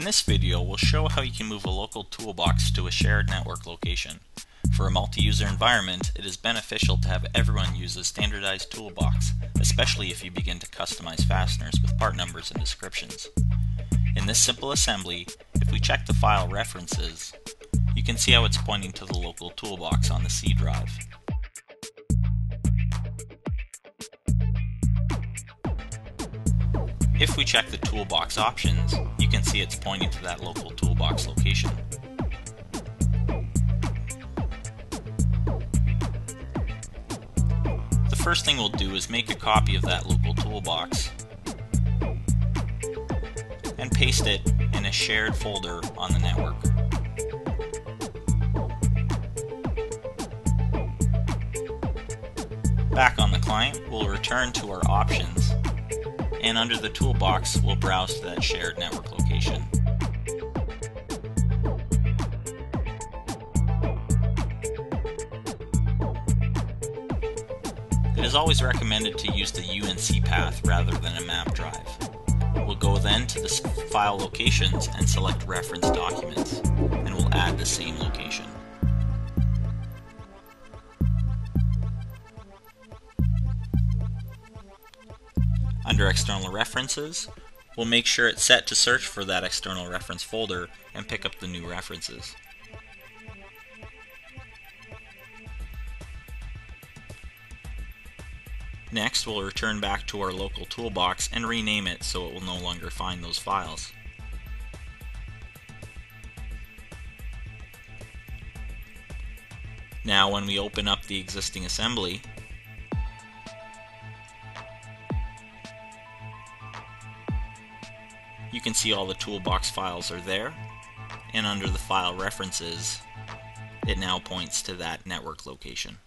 this video, we'll show how you can move a local toolbox to a shared network location. For a multi-user environment, it is beneficial to have everyone use a standardized toolbox, especially if you begin to customize fasteners with part numbers and descriptions. In this simple assembly, if we check the file references, you can see how it's pointing to the local toolbox on the C drive. If we check the toolbox options, you can see it's pointing to that local toolbox location. The first thing we'll do is make a copy of that local toolbox and paste it in a shared folder on the network. Back on the client, we'll return to our options, and under the toolbox, we'll browse to that shared network location. It is always recommended to use the UNC path rather than a map drive. We'll go then to the file locations and select reference documents, and we'll add the same location. Under external references, we'll make sure it's set to search for that external reference folder and pick up the new references. Next, we'll return back to our local toolbox and rename it so it will no longer find those files. Now, when we open up the existing assembly, you can see all the toolbox files are there, and under the file references, it now points to that network location.